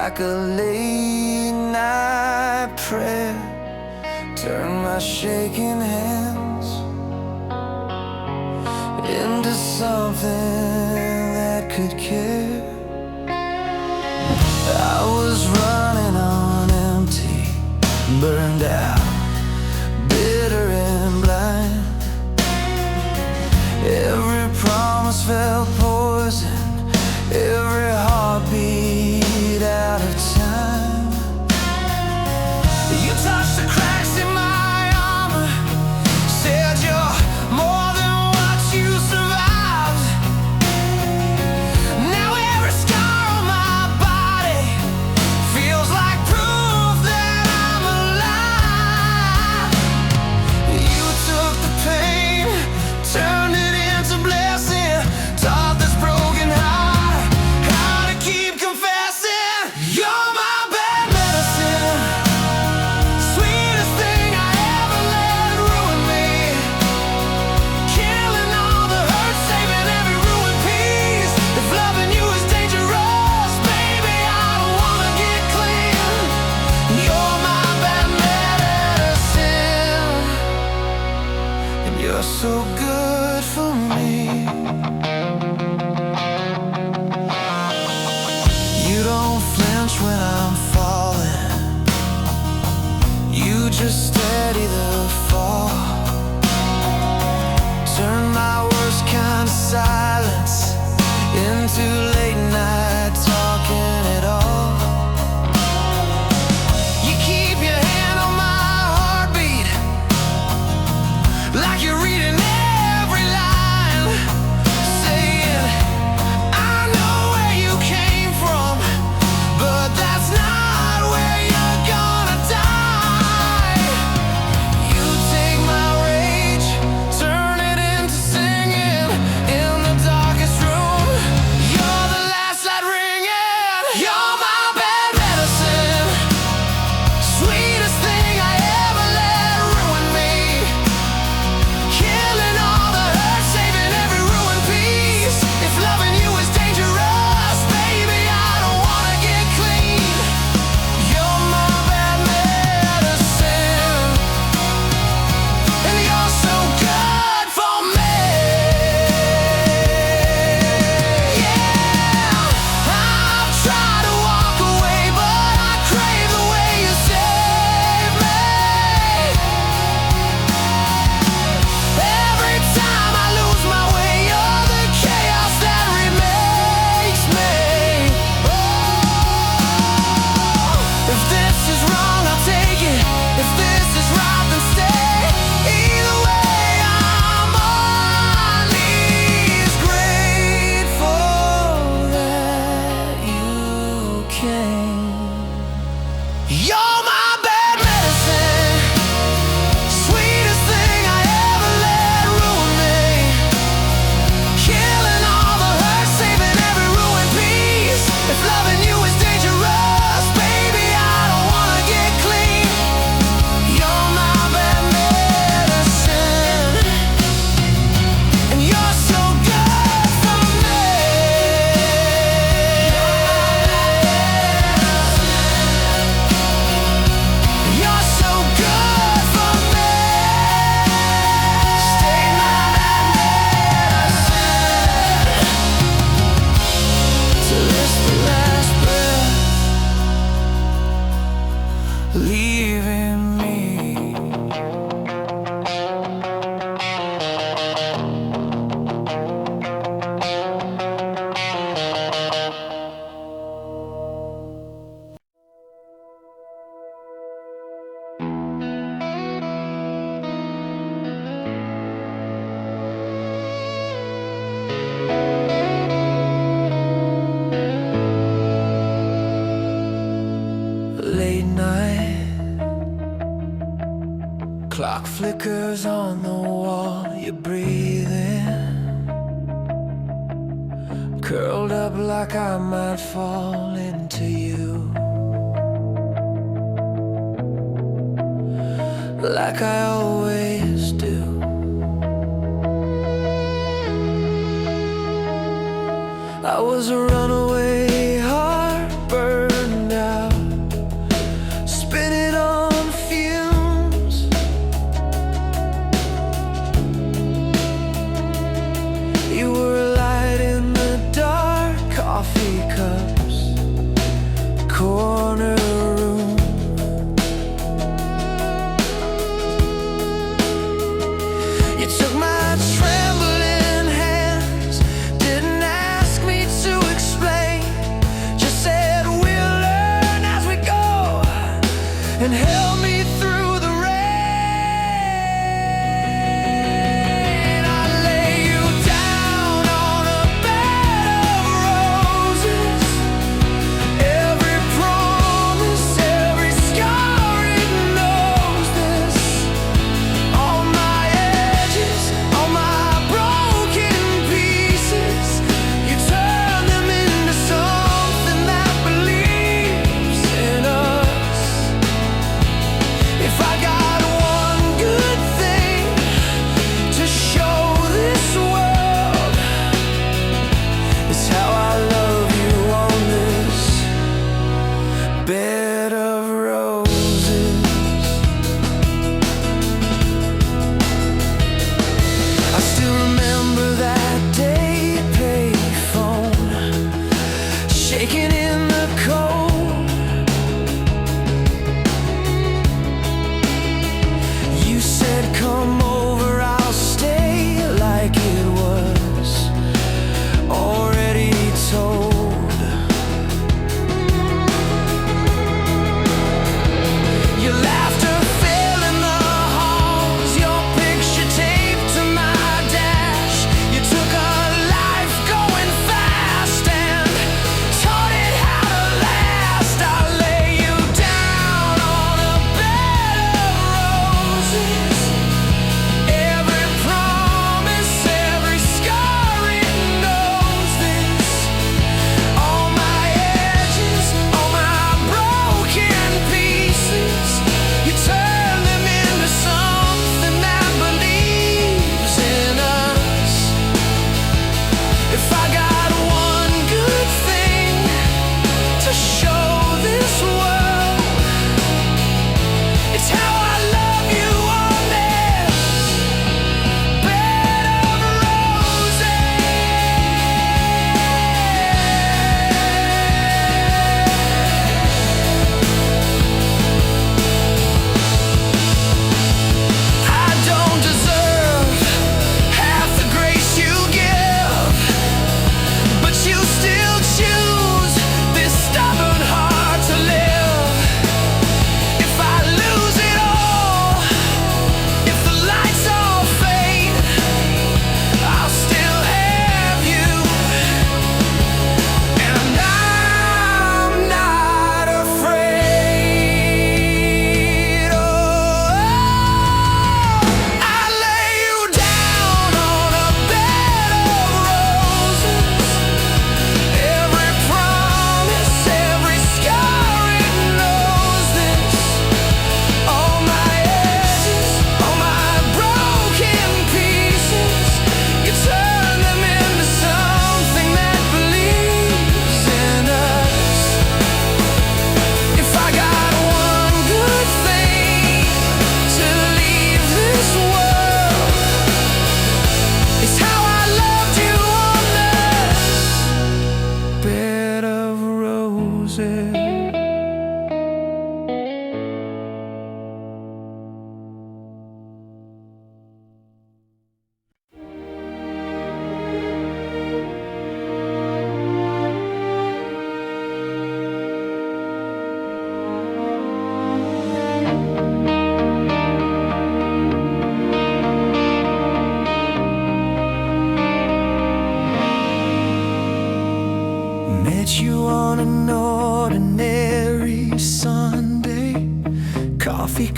like a late night prayer. Turn my shaking hands into something that could care. I was running on empty, burned out, bitter and blind. Every promise felt poison, every heartbeat out of time. You touched the cracks in my armor, said you're more than what you survived. Now every scar on my body feels like proof that I'm alive. You took the pain, turned it into blessing, taught this broken heart how to keep confessing. You're my bad medicine, sweetest thing I ever let ruin me, killing all the hurt, saving every ruined piece. If loving you is dangerous, baby, I don't wanna get clean. You're my bad medicine, and you're so good for me. You don't flinch when I'm falling, you just steady the fall. Turn my worst kind of silence into late night talking it all. You keep your hand on my heartbeat, like you're reading every line, saying, I know where you came from, but that's not where you're gonna die. You take my rage, turn it into singing in the darkest room. You're the last light ringing. You're my bad medicine, sweetest thing I ever let ruin me, killing all the hurt, saving every ruined piece. If loving you is dangerous, baby, I don't wanna get clean. You're my bad medicine, and you're so good for me. Yeah, I've tried to walk away, but I crave the way you save me. Every time I lose my way, you're the chaos that remakes me. Oh, if this is wrong, I'll take it. If this is right, then stay. Either way, I'm on knees, grateful that you came. You're my bad medicine, sweetest thing I ever let ruin me, killing all the hurt, saving every ruined piece. If loving you is dangerous, baby, I don't wanna get clean. You're my bad medicine, and you're so good for me. You're so good for me. Stay my bad medicine till it's the last breath, leaving me. Late night, clock flickers on the wall. You're breathing, curled up like I might fall into you, like I always do. I was a runaway, heart burned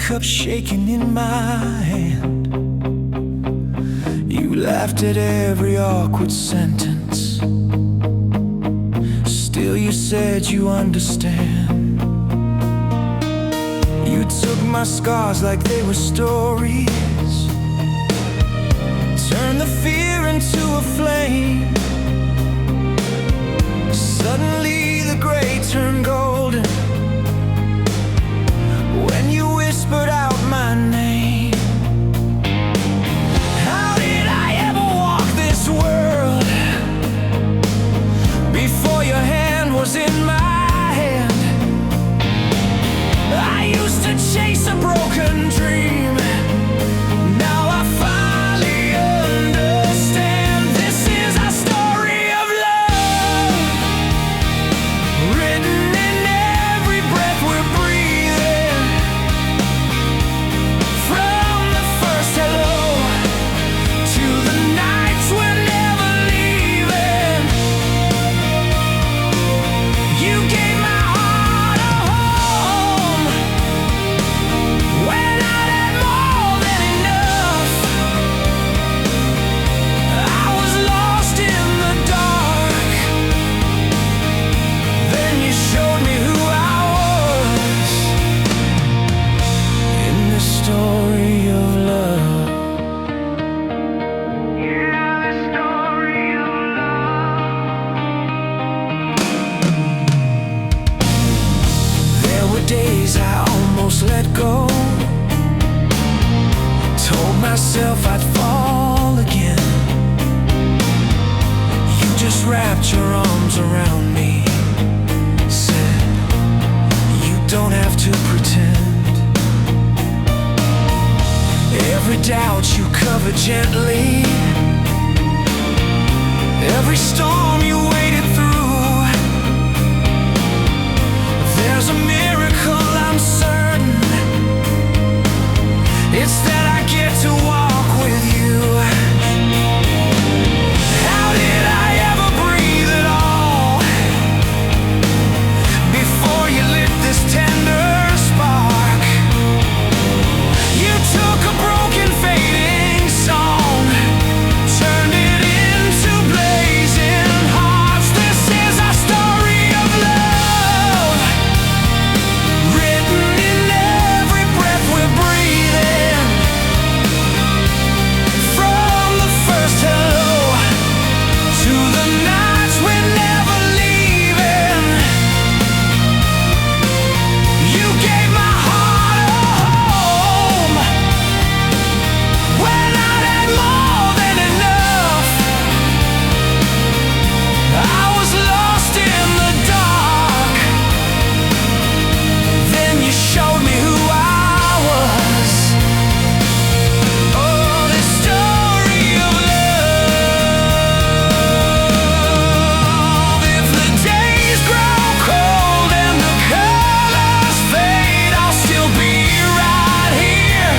cup shaking in my hand. You laughed at every awkward sentence. Still you said you understand. You took my scars like they were stories, turned the fear into a flame. Suddenly the gray turned golden when you whispered out my name. How did I ever walk this world before your hand was in my hand? I used to chase a broken dream. Now I finally understand. This is our story of love, written in every breath we're breathing. From the first hello to the nights we're never leaving. You gave my heart a home when I had more than enough. I was lost in the dark, then you showed me who I was. In this story of love, yeah, this story of love. There were days I almost let go, told myself I'd fall again. You just wrapped your arms around me, said, you don't have to pretend. Every doubt you covered gently, every storm you waded through. There's a miracle I'm certain, it's that I get to walk with you. How did I ever breathe at all before you lit this tender spark? You took a broken fading song, turned it into blazing hearts. This is our story of love, written in every breath we're breathing. From the first hello to the nights we're never leaving. You gave my heart a home when I had more than enough. I was lost in the dark, then you showed me who I was. Oh, this story of love. If the days grow cold and the colors fade, I'll still be right here,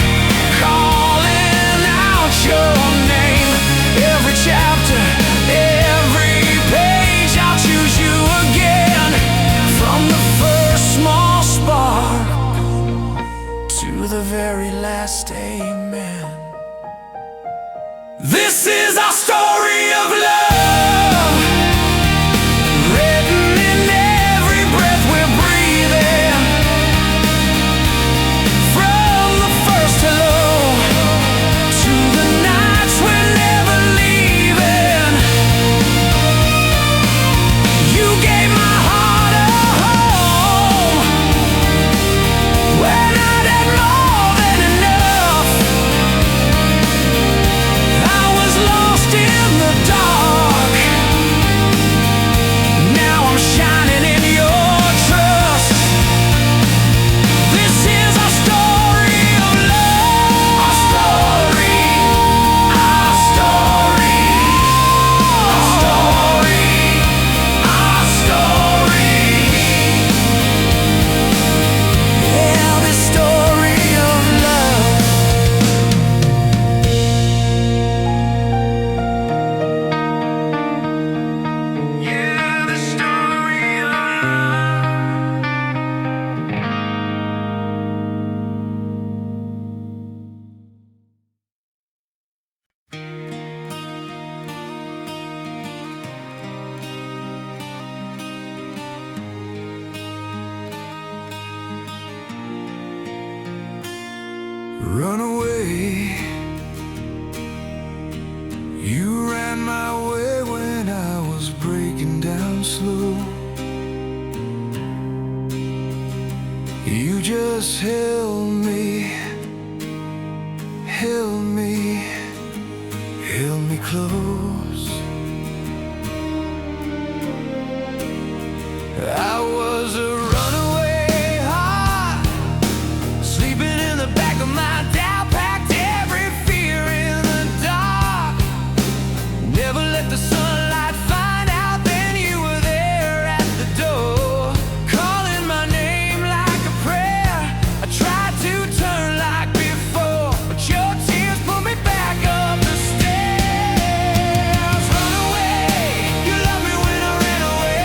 calling out your name. Every chapter, every page, I'll choose you again. From the first small spark to the very last amen. This is our story of love, written in every breath we're breathing. From the first hello to the nights we're never leaving. You gave my heart a home when I'd had more than enough. I was lost in run away. You ran my way when I was breaking down slow. You just held me, held me, held me close. I was a runaway heart, sleeping in the back of my doubt, packed every fear in the dark. Never let the sunlight find out, then you were there at the door, calling my name like a prayer. I tried to turn like before, but your tears pulled me back up the stairs. Run away, you loved me when I ran away.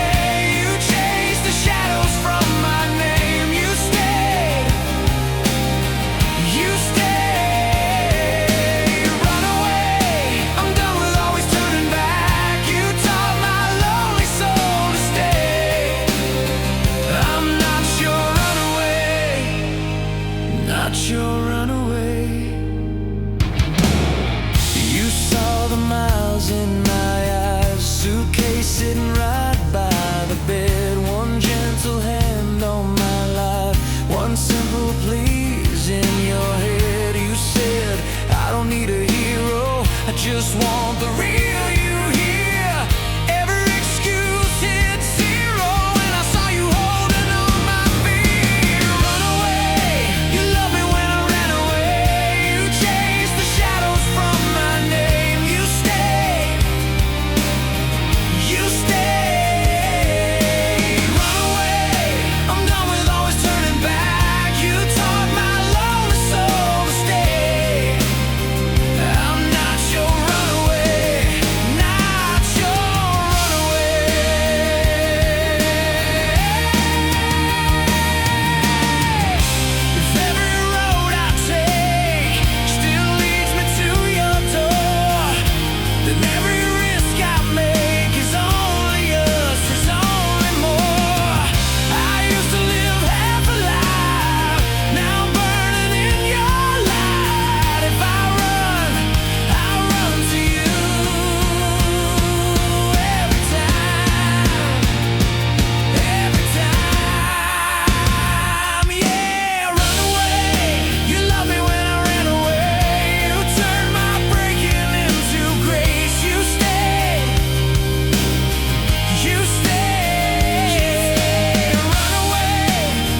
You chased the shadows from my name. You stayed, you stayed. Run away, I'm done with always turning back. You taught my lonely soul to stay. I'm not your runaway, not your runaway. You saw the miles in my eyes, suitcase sitting right by the bed, one gentle hand on my life, one simple please in your head. You said, I don't need a hero, I just want the real you here. Every excuse hit zero when I saw you holding on my feet. Run away, you loved me when I ran away. You chased the shadows from my name. You stayed, you stayed. Run away, I'm done with always turning back. You taught my lonely soul to stay. I'm not your runaway, not your runaway. If every road I take still leads me to your door, then every risk I make is only us, is only more. I used to live half alive, now I'm burning in your light. If I run to you every time, yeah. Run away, you loved me when I ran away. You turned my breaking into grace. You stayed, you stayed. Run away,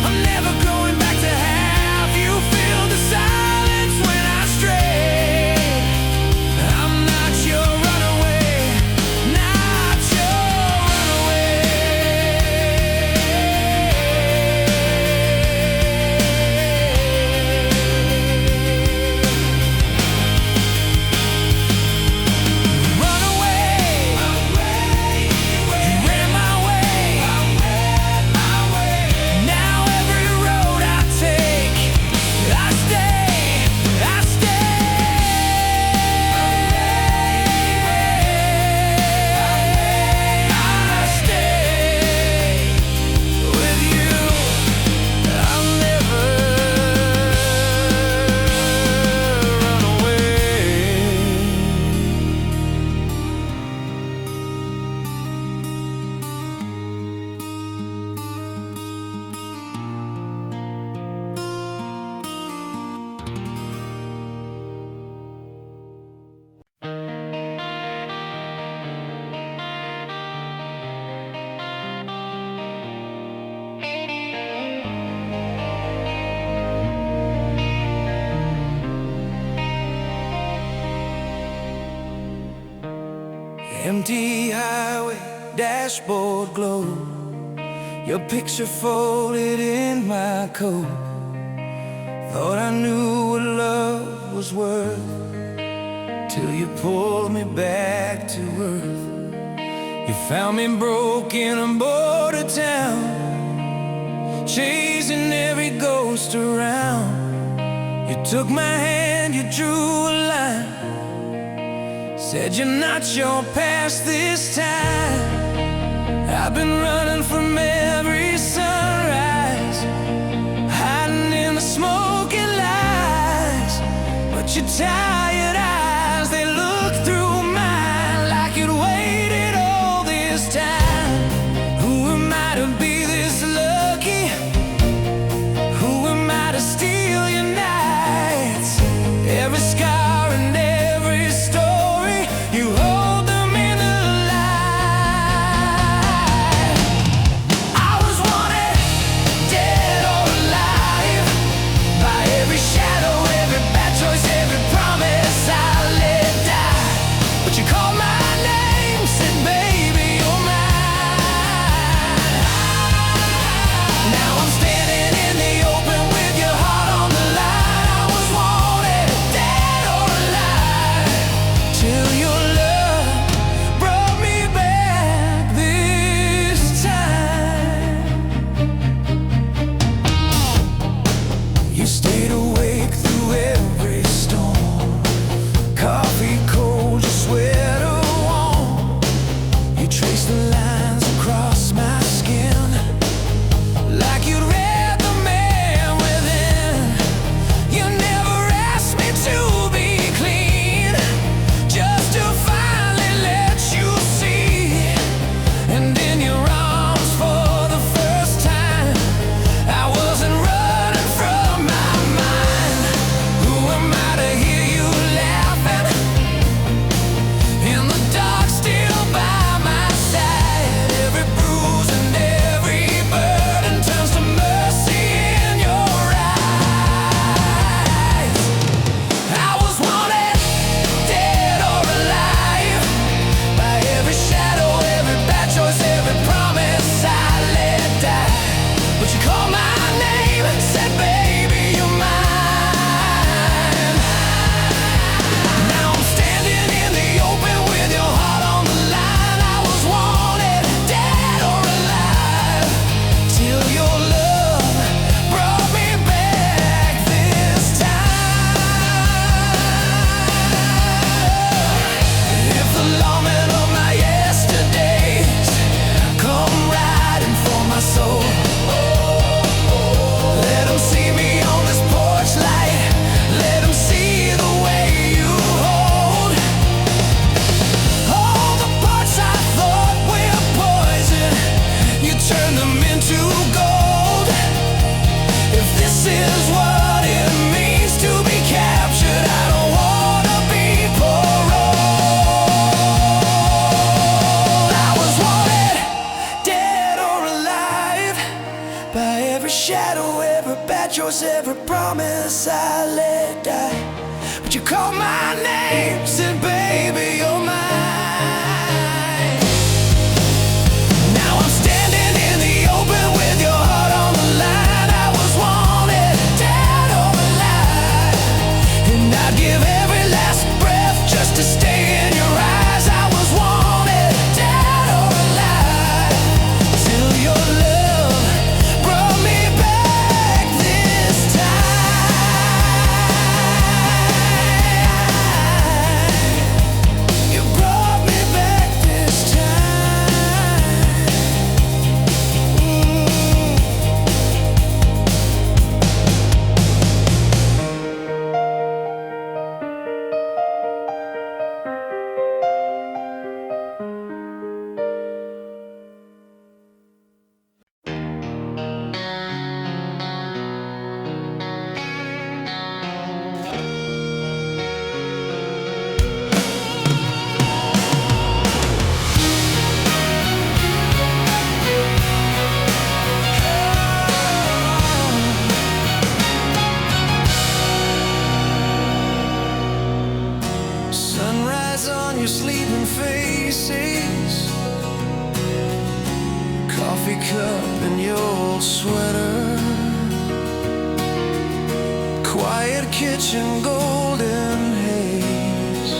I'm never going back to have you fill the silence when I stray. I'm not your runaway, not your runaway. Run away, you ran my way. Now every road I take, I stay, I stay with you. I'll never run away. Empty highway, dashboard glow, your picture folded in my coat. Thought I knew what love was worth, till you pulled me back to earth. You found me broken on border town, chasing every ghost around. You took my hand, you drew a line, said you're not your past this time. I've been running from every sunrise, hiding in the smoky lights. your tired eyes, they look through mine like it waited all this time. Who am I to be this lucky? Who am I to steal your nights? Every scar and every story, you hold them in the light. I was wanted, dead or alive, by every shadow, every bad choice, every promise I let die. But you called my name, said baby you're mine. Now I'm standing in the open with your heart on the line. I was wanted, dead or alive, till your love brought me back this time. You stayed awake through every storm, coffee cold, your sweater warm. You traced the lines across my skin, like you'd read the man within. You never asked me to be clean, just to finally let you see. And in your arms for the first time, I wasn't running from my mind. Who am I to hear you laughing in the dark, still by my side? Every bruise and every burden turns to mercy in your eyes. I was wanted, dead or alive, by every shadow, every bad choice, every promise I let die. But you called my name, said baby you're mine. Now I'm standing in the open with your heart on the line. I was wanted, dead or alive, till your love brought me back this time. If the lawmen of my yesterdays come riding for my soul, let them see me on this porch light. Let them see the way you hold all the parts I thought were poison. You turn them into gold. If this is what it means to be captured, I don't wanna be paroled. I was wanted, dead or alive, by every shadow, every bad choice, every promise I let die. But you called my name, said baby you're mine. Now I'm standing in the open with your heart on the line. I was wanted, dead or alive, and I'd give every last breath just to stay in your eyes. I was wanted, dead or alive, till your love brought me back this time. You brought me back this time. Sunrise on your sleeping faces, coffee cup in your old sweater, quiet kitchen, golden haze.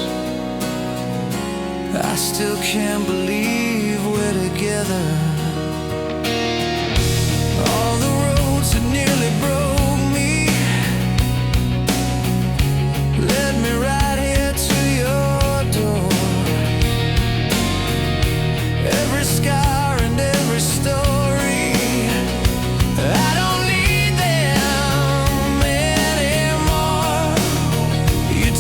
I still can't believe we're together. All the roads that nearly broke me led me right here to your door. Every scar and every story, I don't need them anymore. You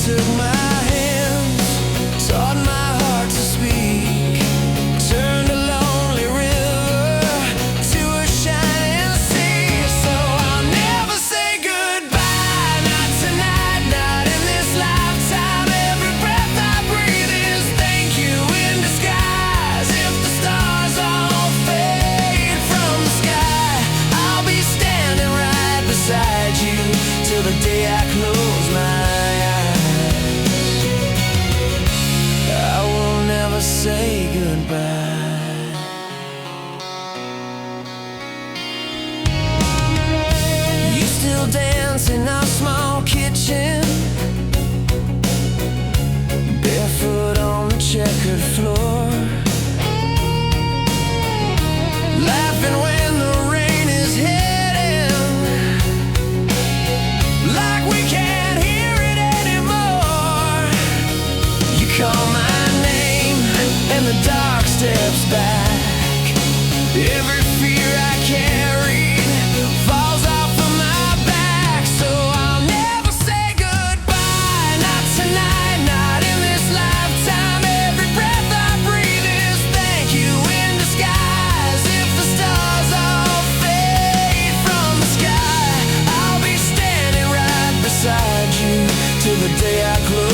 steps back. Every fear I carried falls off of my back. So I'll never say goodbye, not tonight, not in this lifetime. Every breath I breathe is thank you in disguise. If the stars all fade from the sky, I'll be standing right beside you till the day I close